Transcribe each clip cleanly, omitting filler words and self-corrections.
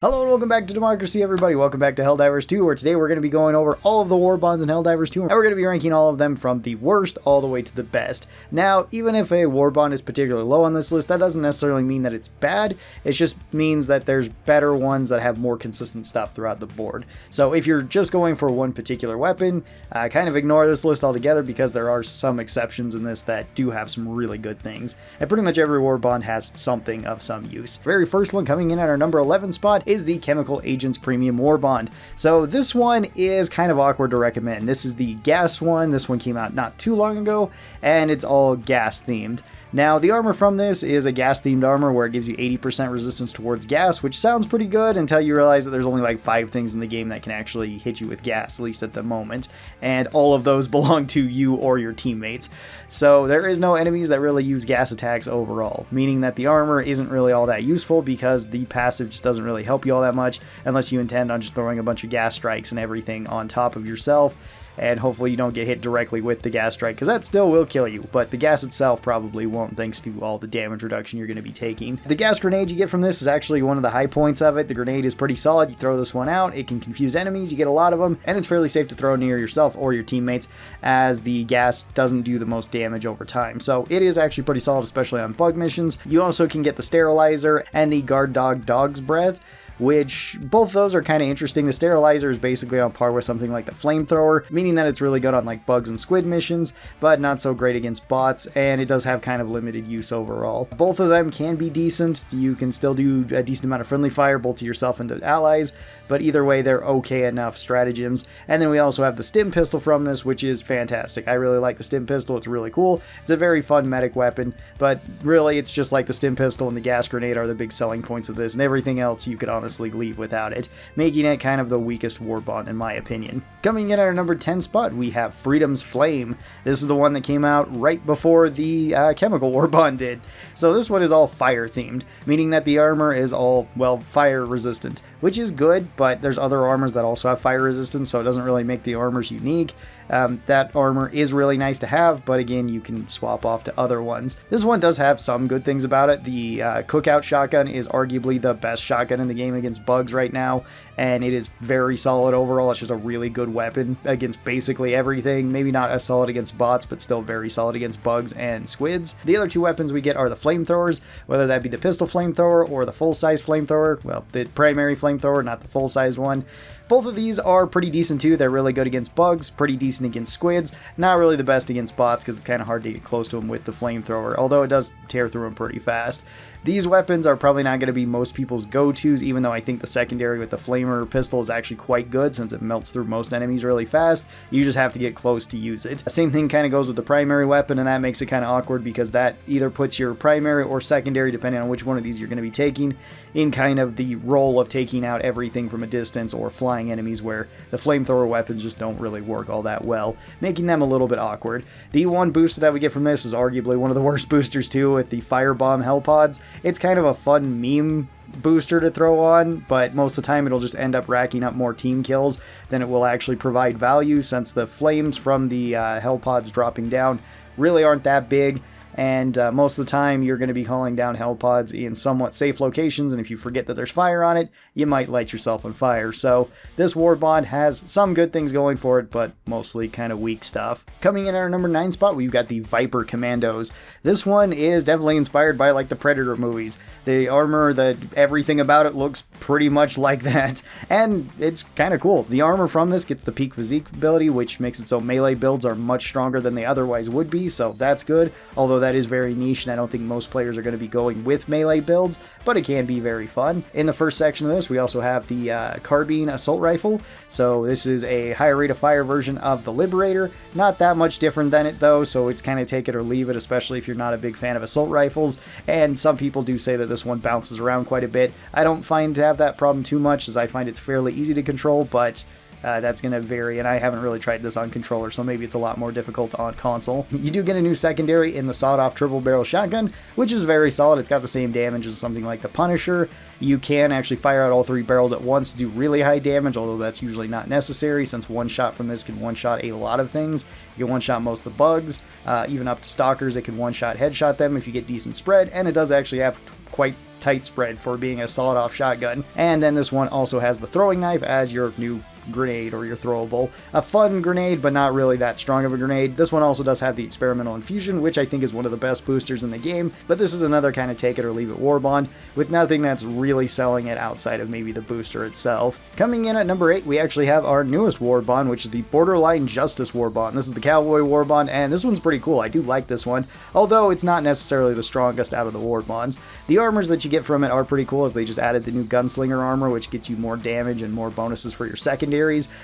Hello and welcome back to Democracy, everybody. Welcome back to Helldivers 2, where today we're going to be going over all of the Warbonds in Helldivers 2, and we're going to be ranking all of them from the worst all the way to the best. Now, even if a Warbond is particularly low on this list, that doesn't necessarily mean that it's bad. It just means that there's better ones that have more consistent stuff throughout the board. So if you're just going for one particular weapon, kind of ignore this list altogether, because there are some exceptions in this that do have some really good things. And pretty much every Warbond has something of some use. The very first one coming in at our number 11 spot is the Chemical Agents Premium Warbond. So this one is kind of awkward to recommend. This is the gas one. This one came out not too long ago, and it's all gas themed. Now, the armor from this is a gas-themed armor where it gives you 80% resistance towards gas, which sounds pretty good until you realize that there's only like 5 things in the game that can actually hit you with gas, at least at the moment, and all of those belong to you or your teammates. So there is no enemies that really use gas attacks overall, meaning that the armor isn't really all that useful because the passive just doesn't really help you all that much unless you intend on just throwing a bunch of gas strikes and everything on top of yourself. And hopefully you don't get hit directly with the gas strike, because that still will kill you, but the gas itself probably won't, thanks to all the damage reduction you're going to be taking. The gas grenade you get from this is actually one of the high points of it. The grenade is pretty solid. You throw this one out, it can confuse enemies, you get a lot of them, and it's fairly safe to throw near yourself or your teammates, as the gas doesn't do the most damage over time. So it is actually pretty solid, especially on bug missions. You also can get the sterilizer and the guard dog's breath, which both of those are kind of interesting. The sterilizer is basically on par with something like the flamethrower, meaning that it's really good on like bugs and squid missions, but not so great against bots, and it does have kind of limited use overall. Both of them can be decent. You can still do a decent amount of friendly fire, both to yourself and to allies, but either way, they're okay enough stratagems. And then we also have the stim pistol from this, which is fantastic. I really like the stim pistol. It's really cool. It's a very fun medic weapon, but really it's just like the stim pistol and the gas grenade are the big selling points of this, and everything else you could honestly leave without it, making it kind of the weakest Warbond in my opinion. Coming in at our number 10 spot, we have Freedom's Flame. This is the one that came out right before the Chemical Warbond did. So this one is all fire themed, meaning that the armor is all, well, fire resistant, which is good, but there's other armors that also have fire resistance, so it doesn't really make the armors unique. That armor is really nice to have, but again, you can swap off to other ones. This one does have some good things about it. The cookout shotgun is arguably the best shotgun in the game against bugs right now, and it is very solid overall. It's just a really good weapon against basically everything. Maybe not as solid against bots, but still very solid against bugs and squids. The other two weapons we get are the flamethrowers, whether that be the pistol flamethrower or the full-size flamethrower. Well, the primary flamethrower, not the full-sized one. Both of these are pretty decent too. They're really good against bugs, pretty decent against squids, not really the best against bots because it's kind of hard to get close to them with the flamethrower, although it does tear through them pretty fast. These weapons are probably not going to be most people's go-tos, even though I think the secondary with the flamer pistol is actually quite good since it melts through most enemies really fast. You just have to get close to use it. Same thing kind of goes with the primary weapon, and that makes it kind of awkward because that either puts your primary or secondary, depending on which one of these you're going to be taking, in kind of the role of taking out everything from a distance or flying enemies, where the flamethrower weapons just don't really work all that well, making them a little bit awkward. The one booster that we get from this is arguably one of the worst boosters too, with the firebomb hell pods. It's kind of a fun meme booster to throw on, but most of the time it'll just end up racking up more team kills than it will actually provide value, since the flames from the hell pods dropping down really aren't that big. And most of the time you're going to be calling down hell pods in somewhat safe locations, and if you forget that there's fire on it, you might light yourself on fire. So this Warbond has some good things going for it, but mostly kind of weak stuff. Coming in at our number 9 spot, we've got the Viper Commandos. This one is definitely inspired by like the Predator movies. The armor, everything about it looks pretty much like that, and it's kind of cool. The armor from this gets the peak physique ability, which makes it so melee builds are much stronger than they otherwise would be, so that's good, although that is very niche, and I don't think most players are going to be going with melee builds, but it can be very fun. In the first section of this, we also have the carbine assault rifle. So this is a higher rate of fire version of the Liberator. Not that much different than it though, so it's kind of take it or leave it, especially if you're not a big fan of assault rifles. And some people do say that this one bounces around quite a bit. I don't find to have that problem too much, as I find it's fairly easy to control, but that's going to vary, and I haven't really tried this on controller, so maybe it's a lot more difficult on console. You do get a new secondary in the sawed-off triple barrel shotgun, which is very solid. It's got the same damage as something like the Punisher. You can actually fire out all 3 barrels at once to do really high damage, although that's usually not necessary, since one shot from this can one-shot a lot of things. You can one-shot most of the bugs, even up to stalkers. It can one-shot headshot them if you get decent spread, and it does actually have quite tight spread for being a sawed-off shotgun. And then this one also has the throwing knife as your new grenade or your throwable. A fun grenade, but not really that strong of a grenade. This one also does have the experimental infusion, which I think is one of the best boosters in the game, but this is another kind of take it or leave it Warbond, with nothing that's really selling it outside of maybe the booster itself. Coming in at number 8, we actually have our newest Warbond, which is the Borderline Justice Warbond. This is the Cowboy Warbond, and this one's pretty cool. I do like this one, although it's not necessarily the strongest out of the Warbonds. The armors that you get from it are pretty cool, as they just added the new Gunslinger armor, which gets you more damage and more bonuses for your secondaries.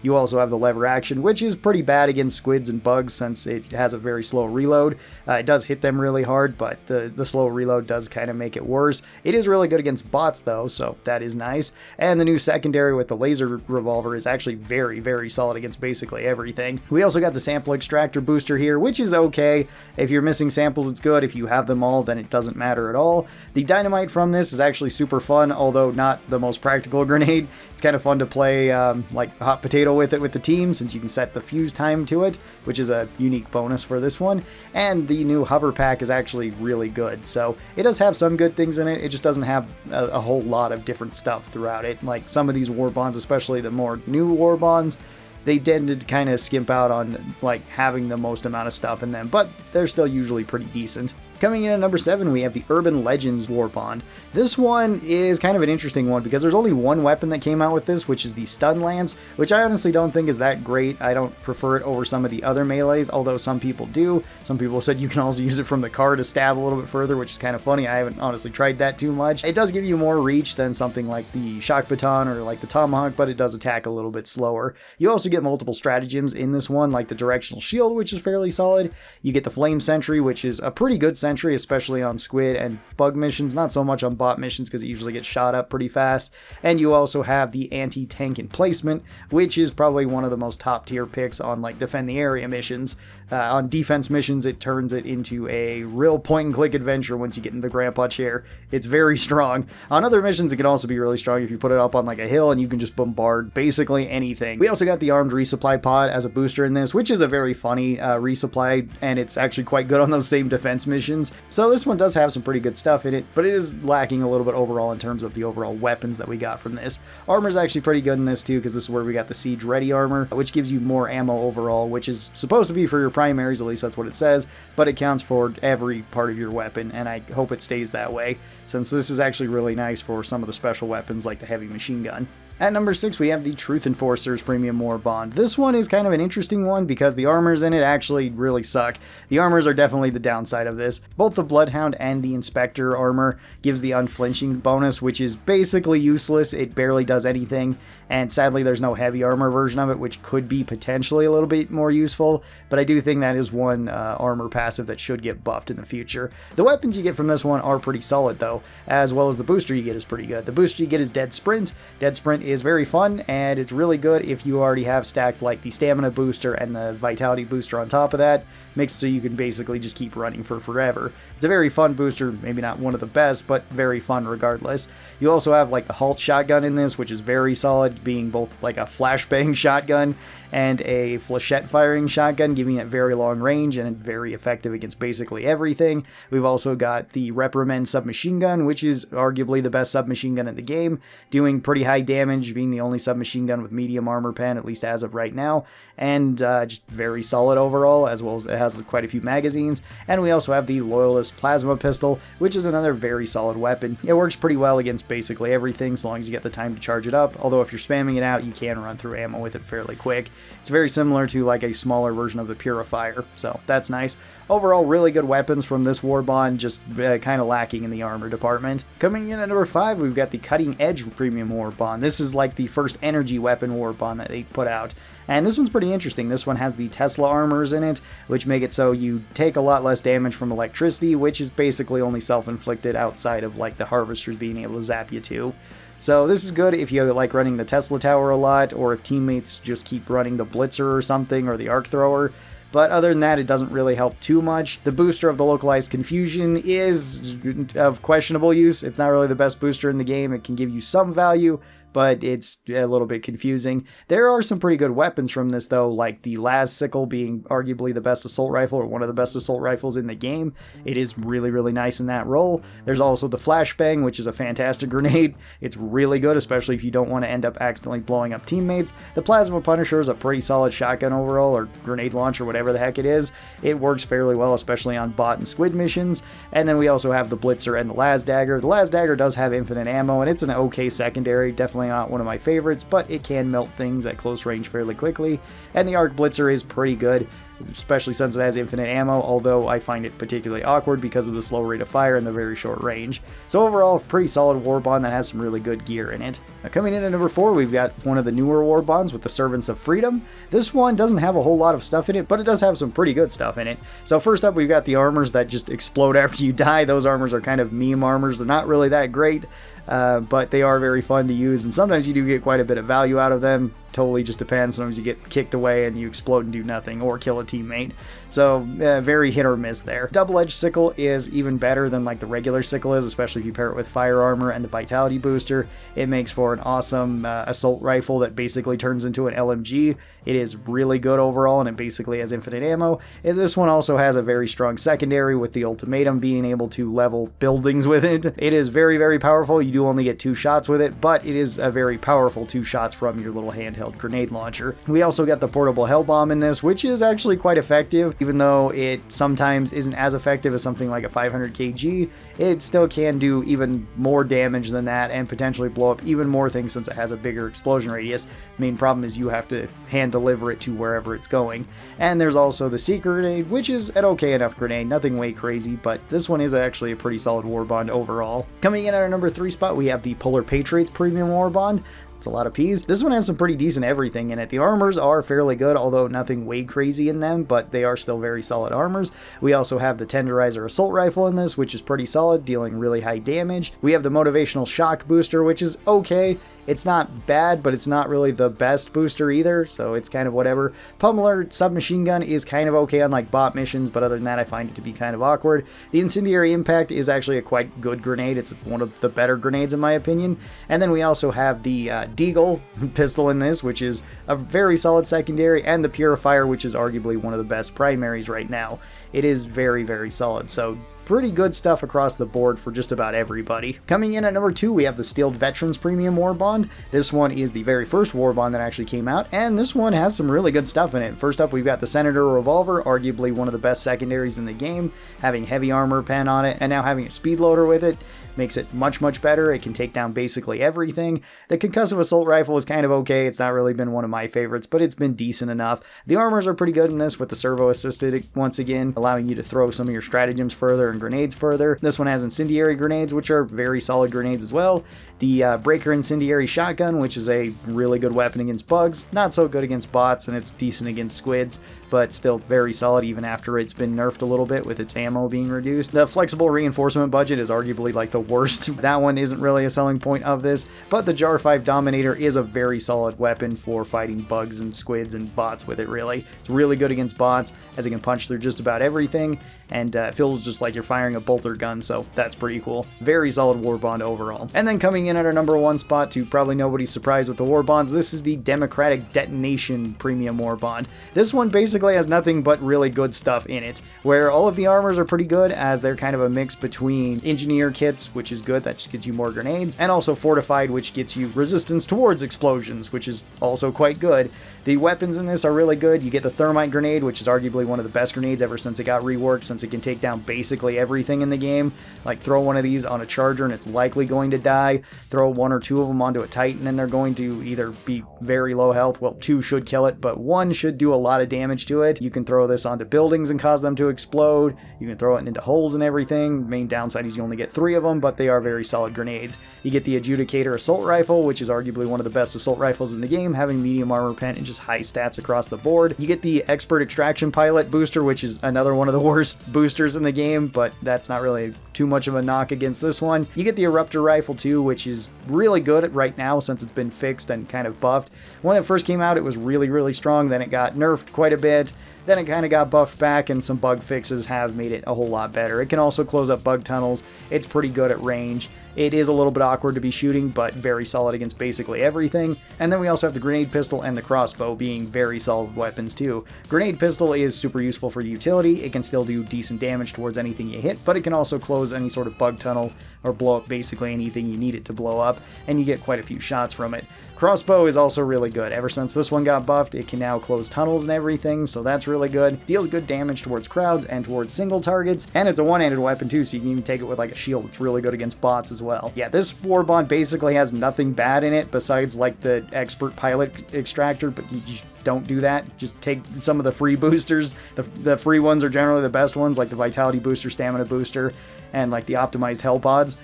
You also have the lever action, which is pretty bad against squids and bugs since it has a very slow reload. It does hit them really hard, but the slow reload does kind of make it worse. It is really good against bots though, so that is nice. And the new secondary with the laser revolver is actually very, very solid against basically everything. We also got the sample extractor booster here, which is okay. If you're missing samples, it's good. If you have them all, then it doesn't matter at all. The dynamite from this is actually super fun, although not the most practical grenade. It's kind of fun to play like hot potato with it with the team, since you can set the fuse time to it, which is a unique bonus for this one. And the new hover pack is actually really good, so it does have some good things in it. It just doesn't have a whole lot of different stuff throughout it. Like some of these Warbonds, especially the more new Warbonds, they tended to kind of skimp out on like having the most amount of stuff in them, but they're still usually pretty decent. Coming in at number 7, we have the Urban Legends Warbond. This one is kind of an interesting one because there's only one weapon that came out with this, which is the Stun Lance, which I honestly don't think is that great. I don't prefer it over some of the other melees, although some people do. Some people said you can also use it from the car to stab a little bit further, which is kind of funny. I haven't honestly tried that too much. It does give you more reach than something like the Shock Baton or like the Tomahawk, but it does attack a little bit slower. You also get multiple stratagems in this one, like the Directional Shield, which is fairly solid. You get the Flame Sentry, which is a pretty good sentry, especially on squid and bug missions, not so much on bot missions because it usually gets shot up pretty fast. And you also have the anti-tank emplacement, which is probably one of the most top tier picks on like defend the area missions. On defense missions, it turns it into a real point and click adventure once you get in the grandpa chair. It's very strong. On other missions, it can also be really strong if you put it up on like a hill and you can just bombard basically anything. We also got the armed resupply pod as a booster in this, which is a very funny resupply, and it's actually quite good on those same defense missions. So this one does have some pretty good stuff in it, but it is lacking a little bit overall in terms of the overall weapons that we got from this. Armor is actually pretty good in this too, because this is where we got the Siege Ready armor, which gives you more ammo overall, which is supposed to be for your primaries, at least that's what it says, but it counts for every part of your weapon, and I hope it stays that way, since this is actually really nice for some of the special weapons like the heavy machine gun. At number 6, we have the Truth Enforcers Premium Warbond. This one is kind of an interesting one because the armors in it actually really suck. The armors are definitely the downside of this. Both the Bloodhound and the Inspector armor gives the unflinching bonus, which is basically useless. It barely does anything, and sadly there's no heavy armor version of it, which could be potentially a little bit more useful, but I do think that is one armor passive that should get buffed in the future. The weapons you get from this one are pretty solid though, as well as the booster you get is pretty good. The booster you get is Dead Sprint. Dead Sprint is very fun, and it's really good if you already have stacked like the stamina booster and the vitality booster on top of that, makes so you can basically just keep running for forever. It's a very fun booster, maybe not one of the best, but very fun regardless. You also have like the Halt shotgun in this, which is very solid, being both like a flashbang shotgun and a flechette firing shotgun, giving it very long range and very effective against basically everything. We've also got the Reprimand submachine gun, which is arguably the best submachine gun in the game, doing pretty high damage, being the only submachine gun with medium armor pen, at least as of right now, and just very solid overall, as well as it has quite a few magazines. And we also have the Loyalist plasma pistol, which is another very solid weapon. It works pretty well against basically everything, so long as you get the time to charge it up, although if you're spamming it out, you can run through ammo with it fairly quick. It's very similar to like a smaller version of the Purifier, so that's nice. Overall, really good weapons from this Warbond, just kind of lacking in the armor department. Coming in at number 5, we've got the Cutting Edge Premium Warbond. This is like the first energy weapon Warbond that they put out. And this one's pretty interesting. This one has the Tesla armors in it, which make it so you take a lot less damage from electricity, which is basically only self-inflicted outside of like the harvesters being able to zap you too. So this is good if you like running the Tesla tower a lot, or if teammates just keep running the Blitzer or something, or the Arc Thrower. But other than that, it doesn't really help too much. The booster of the Localized Confusion is of questionable use. It's not really the best booster in the game. It can give you some value, but it's a little bit confusing. There are some pretty good weapons from this though, like the las sickle being arguably the best assault rifle, or one of the best assault rifles in the game. It is really, really nice in that role. There's also the flashbang, which is a fantastic grenade. It's really good, especially if you don't want to end up accidentally blowing up teammates. The plasma punisher is a pretty solid shotgun overall, or grenade launcher, whatever the heck it is. It works fairly well, especially on bot and squid missions. And then we also have the blitzer and the las dagger. The las dagger does have infinite ammo, and it's an okay secondary. Definitely not one of my favorites, but it can melt things at close range fairly quickly. And the arc blitzer is pretty good, especially since it has infinite ammo, although I find it particularly awkward because of the slow rate of fire and the very short range. So overall, pretty solid Warbond that has some really good gear in it. Now coming in at number 4, we've got one of the newer Warbonds with the Servants of Freedom. This one doesn't have a whole lot of stuff in it, but it does have some pretty good stuff in it. So first up, we've got the armors that just explode after you die. Those armors are kind of meme armors. They're not really that great, but they are very fun to use, and sometimes you do get quite a bit of value out of them. Totally just depends. Sometimes you get kicked away and you explode and do nothing, or kill a teammate. So very hit or miss there. Double-edged sickle is even better than like the regular sickle is, especially if you pair it with fire armor and the vitality booster. It makes for an awesome assault rifle that basically turns into an LMG. It is really good overall, and it basically has infinite ammo. And this one also has a very strong secondary, with the ultimatum being able to level buildings with it. It is very, very powerful. You do only get 2 shots with it, but it is a very powerful 2 shots from your little handheld grenade launcher. We also got the portable hell bomb in this, which is actually quite effective, even though it sometimes isn't as effective as something like a 500 kg. It still can do even more damage than that and potentially blow up even more things since it has a bigger explosion radius. Main problem is you have to hand deliver it to wherever it's going. And there's also the secret grenade, which is an okay enough grenade, nothing way crazy, but this one is actually a pretty solid Warbond overall. Coming in at our number 3 spot, we have the Polar Patriots Premium Warbond. It's a lot of P's. This one has some pretty decent everything in it. The armors are fairly good, although nothing way crazy in them, but they are still very solid armors. We also have the Tenderizer Assault Rifle in this, which is pretty solid, dealing really high damage. We have the Motivational Shock Booster, which is okay. It's not bad, but it's not really the best booster either, so it's kind of whatever. Pummeler Submachine Gun is kind of okay on like bot missions, but other than that, I find it to be kind of awkward. The Incendiary Impact is actually a quite good grenade. It's one of the better grenades in my opinion. And then we also have the Deagle pistol in this, which is a very solid secondary, and the Purifier, which is arguably one of the best primaries right now. It is very, very solid, so pretty good stuff across the board for just about everybody. Coming in at number 2, we have the Steeled Veterans Premium Warbond. This one is the very first Warbond that actually came out, and this one has some really good stuff in it. First up, we've got the Senator Revolver, arguably one of the best secondaries in the game, having heavy armor pen on it, and now having a speed loader with it. Makes it much, much better. It can take down basically everything. The Concussive Assault Rifle is kind of okay. It's not really been one of my favorites, but it's been decent enough. The armors are pretty good in this, with the servo assisted once again, allowing you to throw some of your stratagems further and grenades further. This one has incendiary grenades, which are very solid grenades as well. The Breaker Incendiary Shotgun, which is a really good weapon against bugs. Not so good against bots, and it's decent against squids, but still very solid even after it's been nerfed a little bit with its ammo being reduced. The Flexible Reinforcement Budget is arguably like the worst. That one isn't really a selling point of this, but the Jar 5 Dominator is a very solid weapon for fighting bugs and squids and bots with it, really. It's really good against bots, as it can punch through just about everything, and it feels just like you're firing a bolter gun, so that's pretty cool. Very solid Warbond overall. And then coming in at our number 1 spot, to probably nobody's surprise with the Warbonds, this is the Democratic Detonation Premium Warbond. This one basically has nothing but really good stuff in it, where all of the armors are pretty good, as they're kind of a mix between Engineer Kits, which is good, that just gets you more grenades, and also Fortified, which gets you resistance towards explosions, which is also quite good. The weapons in this are really good. You get the Thermite Grenade, which is arguably one of the best grenades ever since it got reworked, since it can take down basically everything in the game. Like, throw one of these on a charger and it's likely going to die. Throw 1 or 2 of them onto a Titan and they're going to either be very low health, well, 2 should kill it, but 1 should do a lot of damage to it. You can throw this onto buildings and cause them to explode. You can throw it into holes and everything. Main downside is you only get 3 of them, but they are very solid grenades. You get the Adjudicator Assault Rifle, which is arguably one of the best assault rifles in the game, having medium armor pen and just high stats across the board. You get the Expert Extraction Pilot booster, which is another one of the worst boosters in the game, but that's not really too much of a knock against this one. You get the Eruptor Rifle too, which is really good right now since it's been fixed and kind of buffed. When it first came out, it was really, really strong. Then it got nerfed quite a bit. Then it kind of got buffed back, and some bug fixes have made it a whole lot better. It can also close up bug tunnels. It's pretty good at range. It is a little bit awkward to be shooting, but very solid against basically everything. And then we also have the grenade pistol and the crossbow being very solid weapons too. Grenade pistol is super useful for utility. It can still do decent damage towards anything you hit, but it can also close any sort of bug tunnel or blow up basically anything you need it to blow up, and you get quite a few shots from it. Crossbow is also really good. Ever since this one got buffed, it can now close tunnels and everything, so that's really good. Deals good damage towards crowds and towards single targets, and it's a one-handed weapon too, so you can even take it with like a shield. It's really good against bots as well. Yeah, this Warbond basically has nothing bad in it besides like the expert pilot extractor, but you just don't do that. Just take some of the free boosters. The free ones are generally the best ones, like the vitality booster, stamina booster, and like the optimized hell pods.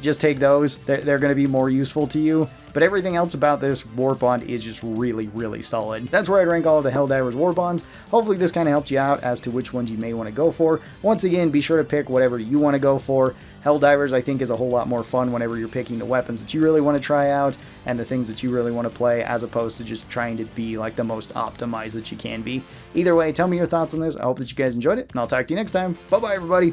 Just take those. They're going to be more useful to you. But everything else about this Warbond is just really, really solid. That's where I'd rank all of the Helldivers Warbonds. Hopefully this kind of helped you out as to which ones you may want to go for. Once again, be sure to pick whatever you want to go for. Helldivers, I think, is a whole lot more fun whenever you're picking the weapons that you really want to try out and the things that you really want to play, as opposed to just trying to be like the most optimized that you can be. Either way, tell me your thoughts on this. I hope that you guys enjoyed it, and I'll talk to you next time. Bye-bye, everybody!